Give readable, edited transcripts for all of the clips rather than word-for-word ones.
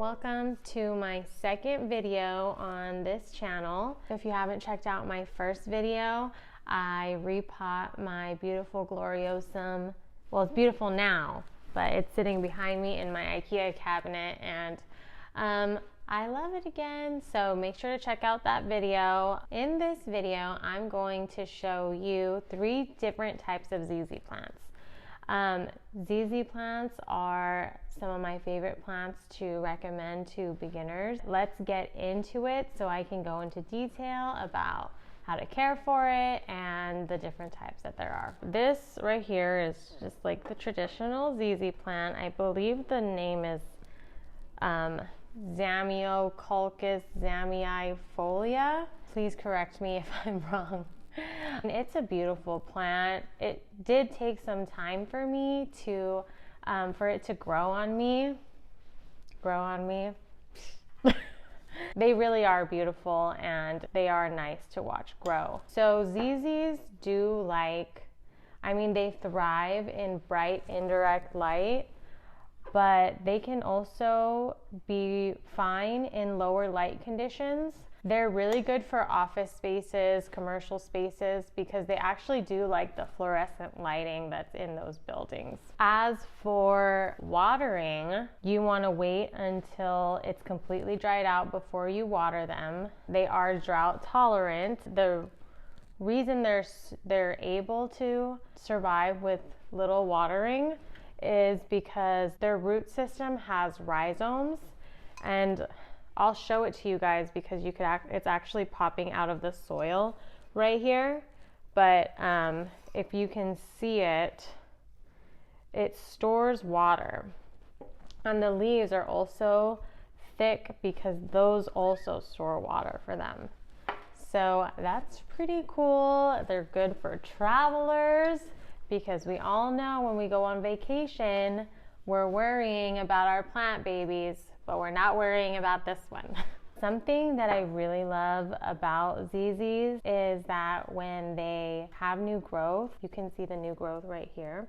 Welcome to my second video on this channel. If you haven't checked out my first video, I repot my beautiful Gloriosum. Well, it's beautiful now, but it's sitting behind me in my IKEA cabinet, and I love it again, so make sure to check out that video. In this video, I'm going to show you 3 different types of ZZ plants. ZZ plants are some of my favorite plants to recommend to beginners. Let's get into it so I can go into detail about how to care for it and the different types that there are. This right here is just like the traditional ZZ plant. I believe the name is Zamioculcas zamiifolia. Please correct me if I'm wrong. It's a beautiful plant. It did take some time for me to, for it to grow on me. They really are beautiful and they are nice to watch grow. So ZZs do they thrive in bright indirect light, but they can also be fine in lower light conditions. They're really good for office spaces, commercial spaces, because they actually do like the fluorescent lighting that's in those buildings. As for watering, you want to wait until it's completely dried out before you water them. They are drought tolerant. The reason they're able to survive with little watering is because their root system has rhizomes, and I'll show it to you guys because it's actually popping out of the soil right here. But if you can see it, it stores water. And the leaves are also thick because those also store water for them. So that's pretty cool. They're good for travelers because we all know when we go on vacation, we're worrying about our plant babies, but we're not worrying about this one. Something that I really love about ZZs is that when they have new growth, you can see the new growth right here.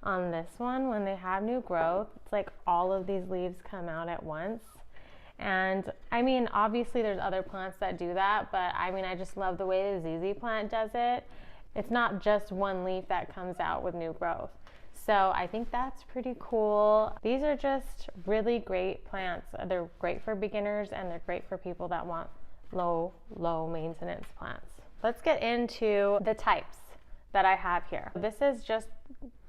On this one, when they have new growth, it's like all of these leaves come out at once. And I mean, obviously there's other plants that do that, but I mean, I just love the way the ZZ plant does it. It's not just one leaf that comes out with new growth. So I think that's pretty cool. These are just really great plants. They're great for beginners and they're great for people that want low maintenance plants. Let's get into the types that I have here. This is just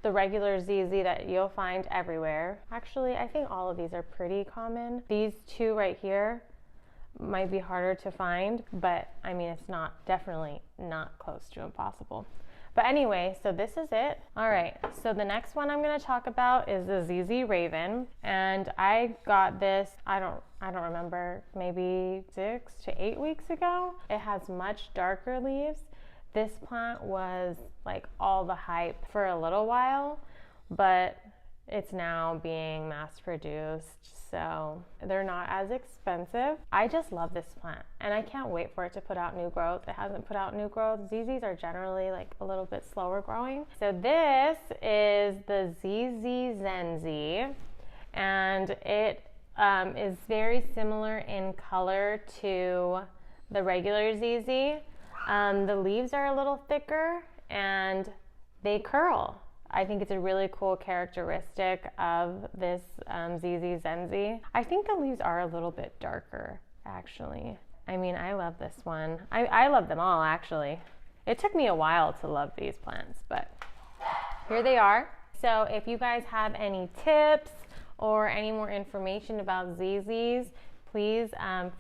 the regular ZZ that you'll find everywhere. Actually, I think all of these are pretty common. These 2 right here might be harder to find, but I mean, it's definitely not close to impossible. But anyway, so this is it. All right, so the next one I'm gonna talk about is the ZZ Raven. And I got this, I don't remember, maybe 6 to 8 weeks ago. It has much darker leaves. This plant was like all the hype for a little while, but it's now being mass produced, so they're not as expensive. I just love this plant and I can't wait for it to put out new growth. It hasn't put out new growth. ZZs are generally like a little bit slower growing. So this is the ZZ Zenzi, and it is very similar in color to the regular ZZ. The leaves are a little thicker and they curl. I think it's a really cool characteristic of this ZZ Zenzi. I think the leaves are a little bit darker, actually. I mean, I love this one. I love them all, actually. It took me a while to love these plants, but here they are. So if you guys have any tips or any more information about ZZs, please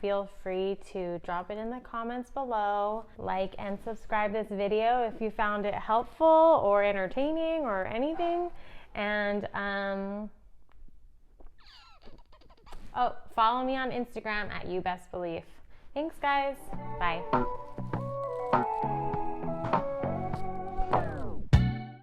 feel free to drop it in the comments below. Like and subscribe this video if you found it helpful or entertaining or anything. And follow me on Instagram at YouBestBelief. Thanks guys, bye.